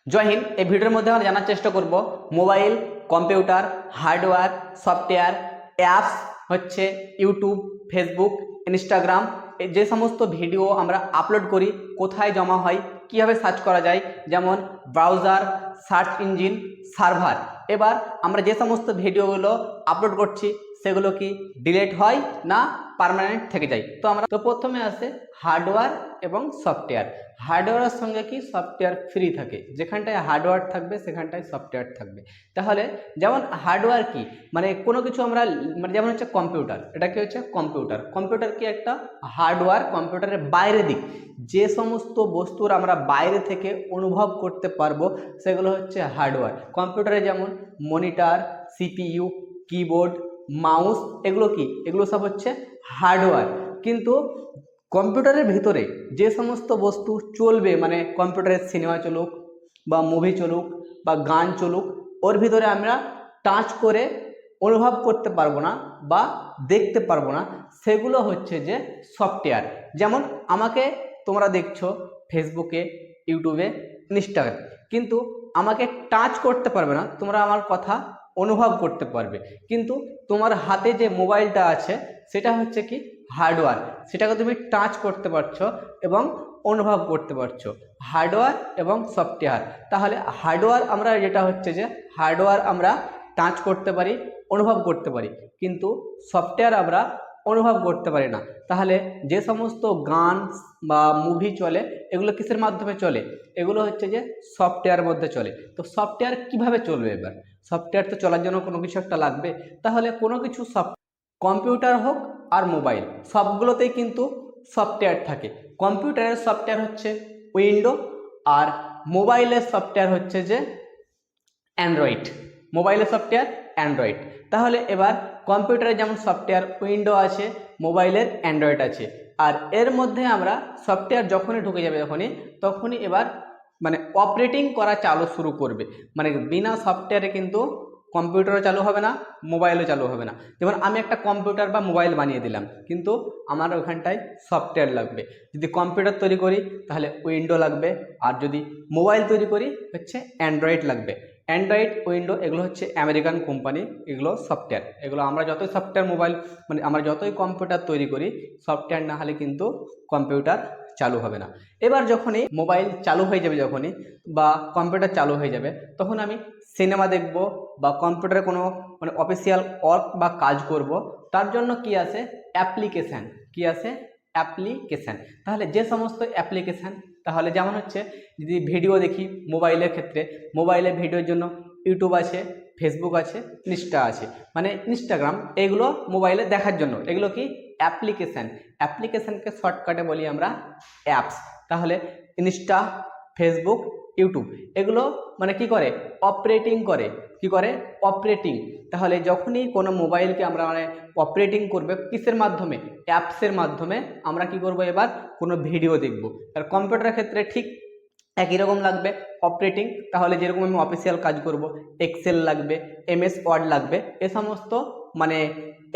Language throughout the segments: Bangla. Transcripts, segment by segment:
জয় হিন্দ। এই ভিডিওর মধ্যে আমরা জানার চেষ্টা করব mobile, computer, hardware, software, apps হচ্ছে ইউটিউব, ফেসবুক, ইনস্টাগ্রাম, যে সমস্ত ভিডিও আমরা আপলোড করি কোথায় জমা হয়, কিভাবে সার্চ করা যায়, যেমন ব্রাউজার, সার্চ ইঞ্জিন, সার্ভার। এবার আমরা যে সমস্ত ভিডিওগুলো আপলোড করছি সেগুলো কি ডিলিট হয় না পার্মানেন্ট থেকে যায়। তো প্রথমে আসে হার্ডওয়্যার এবং সফটওয়্যার। হার্ডওয়্যারের সঙ্গে কি সফটওয়্যার ফ্রি থাকে, যেখানটায় হার্ডওয়্যার থাকবে সেখানটায় সফটওয়্যার থাকবে। তাহলে যেমন হার্ডওয়্যার কি, মানে কোনো কিছু আমরা মানে যেমন হচ্ছে কম্পিউটার, এটা কি হচ্ছে কম্পিউটার। কম্পিউটার কি একটা হার্ডওয়্যার, কম্পিউটারের বাইরে দিক যে সমস্ত বস্তুর আমরা বাইরে থেকে অনুভব করতে পারবো সেগুলো হচ্ছে হার্ডওয়্যার। কম্পিউটারে যেমন মনিটর, সিপিইউ, কিবোর্ড, মাউস, এগুলো কি, এগুলো সব হচ্ছে হার্ডওয়্যার। কিন্তু কম্পিউটারের ভিতরে যে সমস্ত বস্তু চলবে, মানে কম্পিউটারের সিনেমা চলুক বা মুভি চলুক বা গান চলুক, ওর ভিতরে আমরা টাচ করে অনুভব করতে পারবো না বা দেখতে পারবো না, সেগুলো হচ্ছে যে সফটওয়্যার। যেমন আমাকে তোমরা দেখছো ফেসবুকে, ইউটিউবে, ইনস্টাগ্রামে, কিন্তু আমাকে টাচ করতে পারবে না, তোমরা আমার কথা অনুভব করতে পারবে। কিন্তু তোমার হাতে যে মোবাইলটা আছে সেটা হচ্ছে কি হার্ডওয়্যার, সেটাকে তুমি টাচ করতে পারছো এবং অনুভব করতে পারছো। হার্ডওয়্যার এবং সফটওয়্যার। তাহলে হার্ডওয়্যার আমরা যেটা হচ্ছে যে হার্ডওয়্যার আমরা টাচ করতে পারি, অনুভব করতে পারি, কিন্তু সফটওয়্যার আমরা অনুভব করতে পারি না। তাহলে যে সমস্ত গান বা মুভি চলে এগুলো কিসের মাধ্যমে চলে, এগুলো হচ্ছে যে সফটওয়্যারের মধ্যে চলে। তো সফটওয়্যার কিভাবে চলবে, এবার সফটওয়্যার তো চলার জন্য কোনো কিছু একটা লাগবে। তাহলে কোনো কিছু কম্পিউটার হোক আর মোবাইল, সবগুলোতেই কিন্তু সফটওয়্যার থাকে। কম্পিউটারের সফটওয়্যার হচ্ছে উইন্ডো, আর মোবাইলের সফটওয়্যার হচ্ছে যে অ্যান্ড্রয়েড। মোবাইলের সফটওয়্যার অ্যান্ড্রয়েড। তাহলে এবার কম্পিউটারে যেমন সফটওয়্যার উইন্ডো আছে, মোবাইলের অ্যান্ড্রয়েড আছে। আর এর মধ্যে আমরা সফটওয়্যার যখনই ঢুকে যাবে তখনই এবার মানে অপারেটিং করা চালু শুরু করবে। মানে বিনা সফটওয়্যারে কিন্তু কম্পিউটারও চালু হবে না, মোবাইলও চালু হবে না। যেমন আমি একটা কম্পিউটার বা মোবাইল বানিয়ে দিলাম, কিন্তু আমার ওখানটায় সফটওয়্যার লাগবে। যদি কম্পিউটার তৈরি করি তাহলে উইন্ডো লাগবে, আর যদি মোবাইল তৈরি করি হচ্ছে অ্যান্ড্রয়েড লাগবে। অ্যান্ড্রয়েড, উইন্ডো এগুলো হচ্ছে আমেরিকান কোম্পানি, এগুলো সফটওয়্যার। এগুলো আমরা যতই সফটওয়্যার মোবাইল মানে আমরা যতই কম্পিউটার তৈরি করি, সফটওয়্যার না হলে কিন্তু কম্পিউটার চালু হবে না। এবার যখনই মোবাইল চালু হয়ে যাবে, যখনই বা কম্পিউটার চালু হয়ে যাবে, তখন আমি সিনেমা দেখব বা কম্পিউটারে কোনো মানে অফিসিয়াল ওয়ার্ক বা কাজ করব, তার জন্য কি আছে, অ্যাপ্লিকেশান। কি আছে, অ্যাপ্লিকেশান। তাহলে যে সমস্ত অ্যাপ্লিকেশান, তাহলে যেমন হচ্ছে যদি ভিডিও দেখি মোবাইলের ক্ষেত্রে, মোবাইলে ভিডিওর জন্য ইউটিউব আছে, ফেসবুক আছে, ইনস্টা আছে, মানে ইনস্টাগ্রাম, এগুলো মোবাইলে দেখার জন্য, এগুলো কি অ্যাপ্লিকেশান। অ্যাপ্লিকেশানকে শর্টকাটে বলি আমরা অ্যাপস। তাহলে ইনস্টা, ফেসবুক, ইউটিউব এগুলো মানে কি করে, অপারেটিং করে। কি করে, অপারেটিং। তাহলে যখনই কোনো মোবাইলকে আমরা মানে অপারেটিং করবে কিসের মাধ্যমে, অ্যাপসের মাধ্যমে, আমরা কি করব, এবার কোনো ভিডিও দেখব। আর কম্পিউটারের ক্ষেত্রে ঠিক একই রকম লাগবে অপারেটিং। তাহলে যেরকম আমি অফিসিয়াল কাজ করব, এক্সেল লাগবে, এমএস ওয়ার্ড লাগবে, এ সমস্ত মানে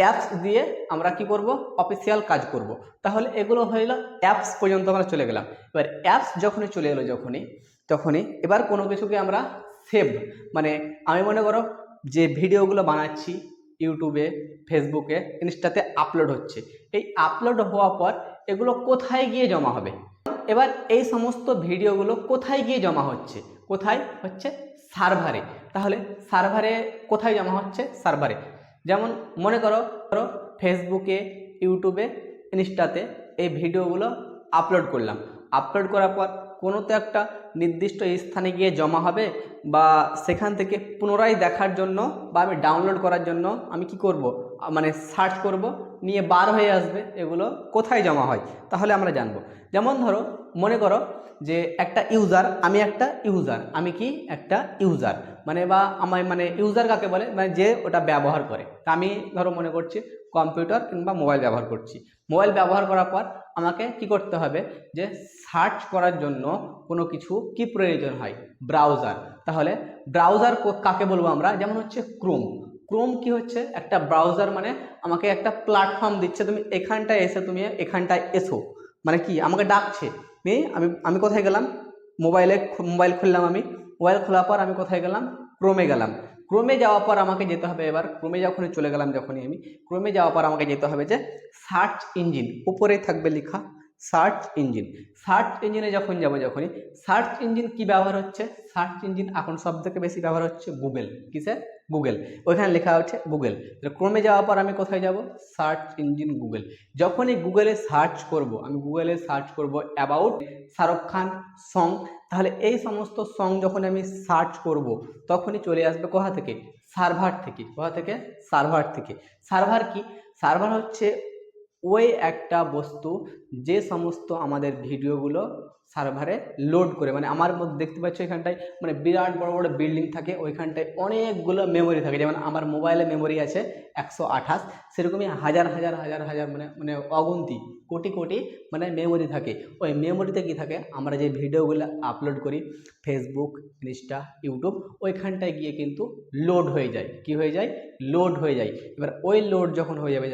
অ্যাপস দিয়ে আমরা কি করব, অফিসিয়াল কাজ করব। তাহলে এগুলো হয়ে গেল অ্যাপস পর্যন্ত আমরা চলে গেলাম। এবার অ্যাপস যখনই চলে এলো, তখনই এবার কোনো কিছুকে আমরা সেভ, মানে আমি মনে করো যে ভিডিওগুলো বানাচ্ছি ইউটিউবে, ফেসবুকে, ইনস্টাতে আপলোড হচ্ছে, এই আপলোড হওয়ার পর এগুলো কোথায় গিয়ে জমা হবে। এবার এই সমস্ত ভিডিওগুলো কোথায় গিয়ে জমা হচ্ছে, কোথায় হচ্ছে, সার্ভারে। তাহলে সার্ভারে কোথায় জমা হচ্ছে, সার্ভারে। যেমন মনে করো ফেসবুকে, ইউটিউবে, ইনস্টাতে এই ভিডিওগুলো আপলোড করলাম, আপলোড করার পর কোনো তো একটা নির্দিষ্ট স্থানে গিয়ে জমা হবে, বা সেখান থেকে পুনরায় দেখার জন্য বা আমি ডাউনলোড করার জন্য আমি কি করব, মানে সার্চ করব, নিয়ে বার হয়ে আসবে এগুলো কোথায় জমা হয়। তাহলে আমরা জানবো। যেমন ধরো মনে করো যে একটা ইউজার, আমি কি একটা ইউজার, মানে বা আমার মানে ইউজার কাকে বলে, মানে যে ওটা ব্যবহার করে। তা আমি ধরো মনে করছি কম্পিউটার কিংবা মোবাইল ব্যবহার করছি। মোবাইল ব্যবহার করার পর আমাকে কি করতে হবে, যে সার্চ করার জন্য কোনো কিছু কি প্রয়োজন হয়, ব্রাউজার। তাহলে ব্রাউজার কাকে বলবো আমরা, যেমন হচ্ছে ক্রোম। ক্রোম কি হচ্ছে, একটা ব্রাউজার, মানে আমাকে একটা প্ল্যাটফর্ম দিচ্ছে, তুমি এখানটায় এসে, তুমি এখানটায় এসো, মানে কি আমাকে ডাকছে। আমি আমি কোথায় গেলাম, মোবাইল খুললাম আমি, মোবাইল খোলার পর আমি কোথায় গেলাম, ক্রোমে গেলাম। ক্রোমে যাওয়ার পর আমাকে যেতে হবে, এবার ক্রোমে যখনই চলে গেলাম, যখনই আমি ক্রোমে যাওয়ার পর আমাকে যেতে হবে যে সার্চ ইঞ্জিন, উপরেই থাকবে লেখা সার্চ ইঞ্জিন। সার্চ ইঞ্জিনে যখন যাবো, যখনই সার্চ ইঞ্জিন কি ব্যবহার হচ্ছে, সার্চ ইঞ্জিন এখন সব থেকে বেশি ব্যবহার হচ্ছে গুগল। কিসে? গুগল। ওইখানে লেখা হচ্ছে গুগল। ক্রোমে যাওয়ার পর আমি কোথায় যাব, সার্চ ইঞ্জিন গুগল। যখনই গুগলে সার্চ করব, আমি গুগলে সার্চ করব অ্যাবাউট শাহরুখ খান সং, তাহলে এই সমস্ত সং যখন আমি সার্চ করব তখনই চলে আসবে কোথা থেকে, সার্ভার থেকে। কোথা থেকে? সার্ভার থেকে। সার্ভার কি? সার্ভার হচ্ছে ওই একটা বস্তু যে সমস্ত আমাদের ভিডিওগুলো সার্ভারে লোড করে, মানে আমার মধ্যে দেখতে পাচ্ছ এখানটায় মানে বিরাট বড় বড় বিল্ডিং থাকে, ওইখানটায় অনেকগুলো মেমোরি থাকে। যেমন আমার মোবাইলে মেমোরি আছে 128, সেরকমই হাজার হাজার হাজার হাজার মানে মানে অগুন্তি কোটি কোটি মানে মেমোরি থাকে। ওই মেমোরিতে কি থাকে, আমরা যে ভিডিওগুলো আপলোড করি ফেসবুক, ইনস্টা, ইউটিউব, ওইখানটায় গিয়ে কিন্তু লোড হয়ে যায়। কি হয়ে যায়? লোড হয়ে যায়। এবার ওই লোড যখন হয়ে যাবে,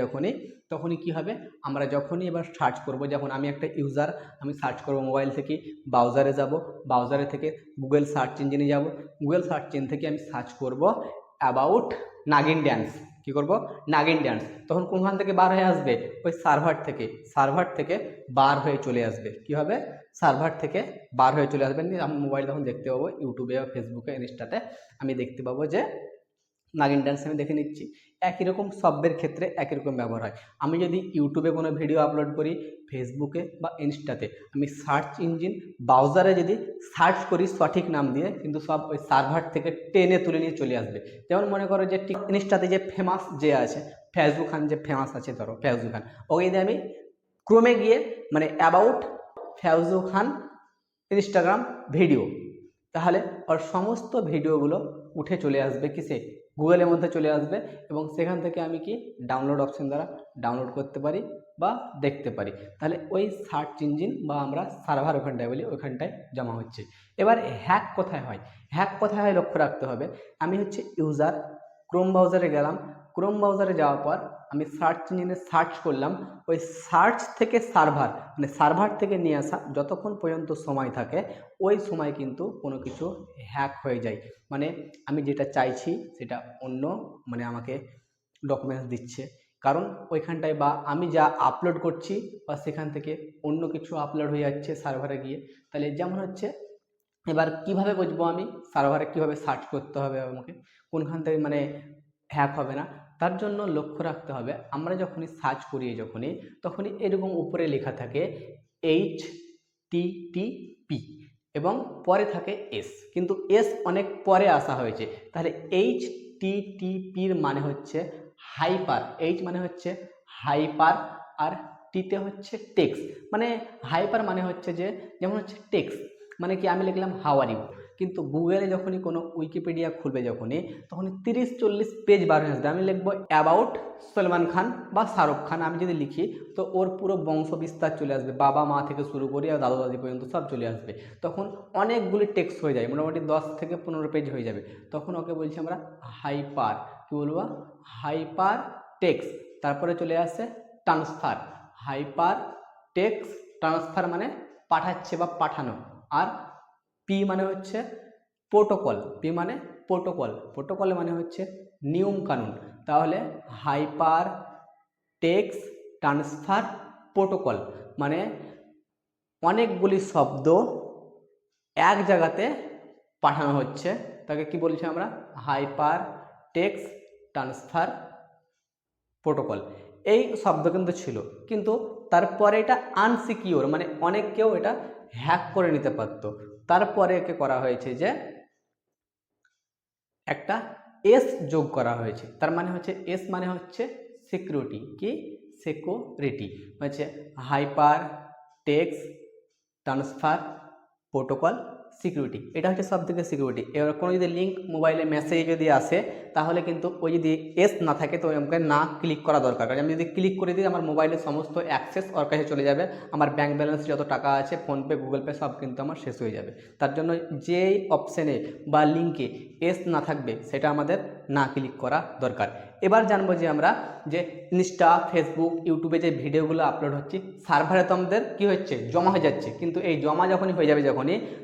তখনই কি হবে, আমরা যখনই এবার সার্চ করব, যখন আমি একটা ইউজার, আমি সার্চ করব মোবাইল থেকে, ব্রাউজারে যাব, ব্রাউজারে থেকে গুগল সার্চ ইঞ্জিনে যাব, গুগল সার্চ ইঞ্জিন থেকে আমি সার্চ করব অ্যাবাউট নাগিন ড্যান্স। কি করব? নাগিন ড্যান্স। তখন কোনখান থেকে বার হয়ে আসবে? ওই সার্ভার থেকে। সার্ভার থেকে বার হয়ে চলে আসবে। কি হবে? সার্ভার থেকে বার হয়ে চলে আসবে। আমি মোবাইল তখন দেখতে পাবো ইউটিউবে, ফেসবুকে, ইনস্টাতে আমি দেখতে পাবো যে নাগিন ডান্স আমি দেখে নিচ্ছি। একই রকম শব্দের ক্ষেত্রে একই রকম ব্যবহার হয়। আমি যদি ইউটিউবে কোনো ভিডিও আপলোড করি, ফেসবুকে বা ইনস্টাতে, আমি সার্চ ইঞ্জিন ব্রাউজারে যদি সার্চ করি সঠিক নাম দিয়ে, কিন্তু সব ওই সার্ভার থেকে টেনে তুলে নিয়ে চলে আসবে। যেমন মনে করো যে ইনস্টাতে যে ফেমাস যে আছে ফেজু খান, যে ফেমাস আছে ধরো ফেজু খান, ওকে যদি আমি ক্রোমে গিয়ে মানে অ্যাবাউট ফেজু খান ইনস্টাগ্রাম ভিডিও, তাহলে ওর সমস্ত ভিডিওগুলো উঠে চলে আসবে কিসে? গুগলের মধ্যে চলে আসবে। এবং সেখান থেকে আমি কি ডাউনলোড অপশন দ্বারা ডাউনলোড করতে পারি বা দেখতে পারি। তাহলে ওই সার্চ ইঞ্জিন বা আমরা সার্ভার ওখানটায় বলি, ওখানটায় জমা হচ্ছে। এবার হ্যাক কোথায় হয়? হ্যাক কোথায় হয় লক্ষ্য রাখতে হবে। আমি হচ্ছে ইউজার, ক্রোম ব্রাউজারে গেলাম, ক্রোম ব্রাউজারে যাওয়ার পর আমি সার্চ ইঞ্জিনে সার্চ করলাম, ওই সার্চ থেকে সার্ভার মানে সার্ভার থেকে নিয়ে আসা যতক্ষণ পর্যন্ত সময় থাকে, ওই সময় কিন্তু কোনো কিছু হ্যাক হয়ে যায়। মানে আমি যেটা চাইছি সেটা অন্য মানে আমাকে ডকুমেন্টস দিচ্ছে, কারণ ওইখানটায় বা আমি যা আপলোড করছি বা সেখান থেকে অন্য কিছু আপলোড হয়ে যাচ্ছে সার্ভারে গিয়ে। তাহলে যেমন হচ্ছে, এবার কিভাবে বুঝবো আমি সার্ভারে কিভাবে সার্চ করতে হবে আমাকে, কোনখান থেকে মানে হ্যাক হবে না? তার জন্য লক্ষ্য রাখতে হবে, আমরা যখনই সার্চ করি তখনই এরকম উপরে লেখা থাকে HTTP এবং পরে থাকে এস, কিন্তু এস অনেক পরে আসা হয়েছে। তাহলে HTTPর মানে হচ্ছে হাইপার, এইচ মানে হচ্ছে হাইপার আর টিতে হচ্ছে টেক্সট। মানে হাইপার মানে হচ্ছে যে যেমন হচ্ছে টেক্সট, মানে কি আমি লিখলাম হাউ আর ইউ, কিন্তু গুগলে যখনই কোনো উইকিপিডিয়া খুলবে তখনই 30-40 পেজ বার হয়ে আসবে। আমি লিখবো অ্যাবাউট সলমান খান বা শাহরুখ খান, আমি যদি লিখি তো ওর পুরো বংশ বিস্তার চলে আসবে, বাবা মা থেকে শুরু করি আর দাদু দাদি পর্যন্ত সব চলে আসবে। তখন অনেকগুলি টেক্সট হয়ে যায়, মোটামুটি 10-15 পেজ হয়ে যাবে। তখন ওকে বলছি আমরা হাইপার, কি বলবো, হাইপার টেক্সট। তারপরে চলে আসে ট্রান্সফার, হাইপার টেক্সট ট্রান্সফার মানে পাঠাচ্ছে বা পাঠানো। আর পি মানে হচ্ছে প্রোটোকল, পি মানে প্রোটোকল, প্রোটোকল মানে হচ্ছে নিয়ম কানুন। তাহলে হাইপার টেক্সট ট্রান্সফার প্রোটোকল মানে অনেকগুলি শব্দ এক জায়গাতে পাঠানো হচ্ছে, তাকে কি বলছি আমরা হাইপার টেক্সট ট্রান্সফার প্রোটোকল। এই শব্দ কিন্তু ছিল, কিন্তু তারপরে এটা আনসিকিওর, মানে অনেক কেউ এটা হ্যাক করে নিতে পারতো। তারপরে একে করা হয়েছে যে একটা এস যোগ করা হয়েছে, তার মানে হচ্ছে এস মানে হচ্ছে সিকিউরিটি, কি সিকিউরিটি হচ্ছে hyper text transfer protocol security, এটা হচ্ছে সব থেকে সিকিউরিটি। এবার কোনো যদি লিঙ্ক মোবাইলে মেসেজে যদি আসে, তাহলে কিন্তু ওই যদি এস না থাকে তো আমাকে না ক্লিক করা দরকার। কারণ আমি যদি ক্লিক করে দিই আমার মোবাইলের সমস্ত অ্যাক্সেস ওর কাছে চলে যাবে, আমার ব্যাঙ্ক ব্যালেন্স যত টাকা আছে ফোনপে গুগল পে সব কিন্তু আমার শেষ হয়ে যাবে। তার জন্য যেই অপশানে বা লিঙ্কে এস না থাকবে সেটা আমাদের না ক্লিক করা দরকার। এবার জানবো যে আমরা যে ইনস্টা, ফেসবুক, ইউটিউবে যে ভিডিওগুলো আপলোড হচ্ছে সার্ভারে তো আমাদের কী হচ্ছে, জমা হয়ে যাচ্ছে। কিন্তু এই জমা যখনই হয়ে যাবে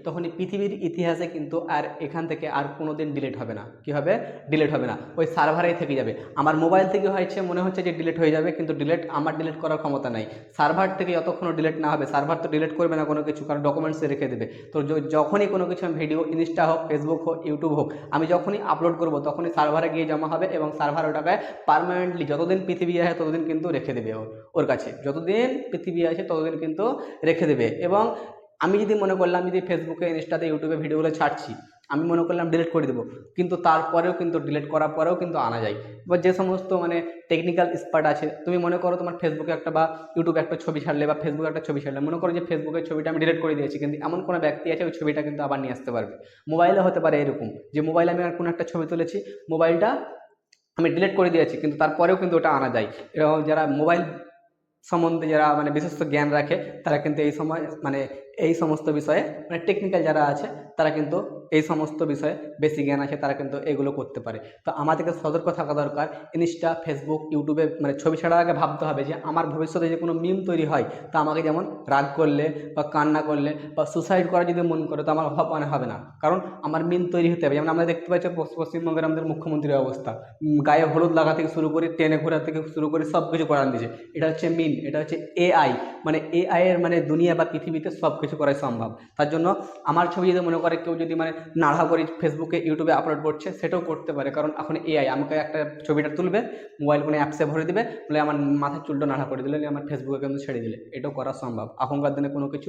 তখনই পৃথিবীর ইতিহাসে কিন্তু আর এখান থেকে আর কোনো দিন ডিলিট হবে না। কি হবে? ডিলিট হবে না, ওই সার্ভারেই থেকে যাবে। আমার মোবাইল থেকে হয়েছে মনে হচ্ছে যে ডিলিট হয়ে যাবে, কিন্তু আমার ডিলিট করার ক্ষমতা নাই। সার্ভার থেকে যতক্ষণ ডিলিট না হবে, সার্ভার তো ডিলিট করবে না কোনো কিছু, কারণ ডকুমেন্টসে রেখে দেবে। তো যখনই কোনো কিছু ভিডিও, ইনস্টা হোক, ফেসবুক হোক, ইউটিউব হোক, আমি যখনই আপলোড করব তখনই সার্ভারে গিয়ে জমা হবে, এবং সার্ভার ওটাকে পার্মানেন্টলি যতদিন পৃথিবী আছে ততদিন কিন্তু রেখে দেবে ওর কাছে। যতদিন পৃথিবী আছে ততদিন কিন্তু রেখে দেবে। এবং আমি যদি মনে করলাম, যদি ফেসবুকে, ইনস্টাতে, ইউটিউবে ভিডিওগুলো ছাড়ছি, আমি মনে করলাম ডিলিট করে দেবো, কিন্তু তারপরেও কিন্তু ডিলিট করার পরেও কিন্তু আনা যায়। এবার যে সমস্ত মানে টেকনিক্যাল এক্সপার্ট আছে, তুমি মনে করো তোমার ফেসবুকে একটা বা ইউটিউবে একটা ছবি ছাড়লে বা ফেসবুকে একটা ছবি ছাড়লে, মনে করো যে ফেসবুকের ছবিটা আমি ডিলিট করে দিয়েছি, কিন্তু এমন কোনো ব্যক্তি আছে ওই ছবিটা কিন্তু আবার নিয়ে আসতে পারবে। মোবাইলে হতে পারে এরকম, যে মোবাইলে আমি আর কোনো একটা ছবি তুলেছি, মোবাইলটা আমি ডিলিট করে দিয়েছি, কিন্তু তারপরেও কিন্তু ওটা আনা যায়। এবং যারা মোবাইল সম্বন্ধে যারা মানে বিশেষত জ্ঞান রাখে, তারা কিন্তু এই সময় মানে এই সমস্ত বিষয়ে মানে টেকনিক্যাল যারা আছে, তারা কিন্তু এই সমস্ত বিষয়ে বেশি জ্ঞান আছে, তারা কিন্তু এগুলো করতে পারে। তো আমাদেরকে সতর্ক থাকা দরকার। ইনস্টা, ফেসবুক, ইউটিউবে মানে ছবি ছাড়ার আগে ভাবতে হবে যে আমার ভবিষ্যতে যে কোনো মিম তৈরি হয়, তা আমাকে যেমন রাগ করলে বা কান্না করলে বা সুসাইড করা যদি মন করে, তো আমার মানে হবে না, কারণ আমার মিম তৈরি হতে হবে। যেমন আমরা দেখতে পাচ্ছি পশ্চিমবঙ্গের আমাদের মুখ্যমন্ত্রীর অবস্থা, গায়ে হলুদ লাগা থেকে শুরু করে টেনে ঘোরা থেকে শুরু করে সব কিছু করান দিয়েছে। এটা হচ্ছে মিম, এটা হচ্ছে এআই। মানে এআই এর মানে দুনিয়া বা পৃথিবীতে সব কিছু করাই সম্ভব। তার জন্য আমার ছবি যদি মনে করে কেউ যদি মানে নাড়া করে ফেসবুকে, ইউটিউবে আপলোড করছে, সেটাও করতে পারে, কারণ এখন এআই আমাকে একটা ছবিটা তুলবে, মোবাইল কোনো অ্যাপসে ভরে দিবে, বলে আমার মাথার চুলটা নাড়া করে দিলে, আমার ফেসবুকে কিন্তু ছেড়ে দিলে, এটাও করা সম্ভব। এখনকার দিনে কোনো কিছু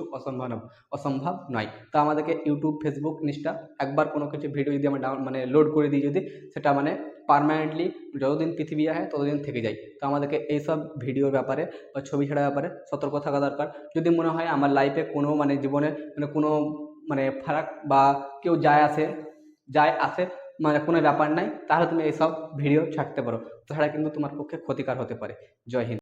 অসম্ভব নয়। তো আমাদেরকে ইউটিউব, ফেসবুক, ইনস্টা একবার কোনো কিছু ভিডিও যদি আমরা মানে লোড করে দিই, যদি সেটা মানে পার্মানেন্টলি যতদিন পৃথিবী আছে ততদিন থেকে যায়। তো আমাদেরকে এইসব ভিডিওর ব্যাপারে বা ছবি ছাড়ার ব্যাপারে সতর্ক থাকা দরকার। যদি মনে হয় আমার লাইফে কোনো মানে জীবনে মানে কোনো মানে ফারাক বা কেউ যায় আসে মানে কোনো ব্যাপার নাই, তাহলে তুমি এইসব ভিডিও ছাড়তে পারো, তাছাড়া কিন্তু তোমার পক্ষে ক্ষতিকর হতে পারে। জয় হিন্দ।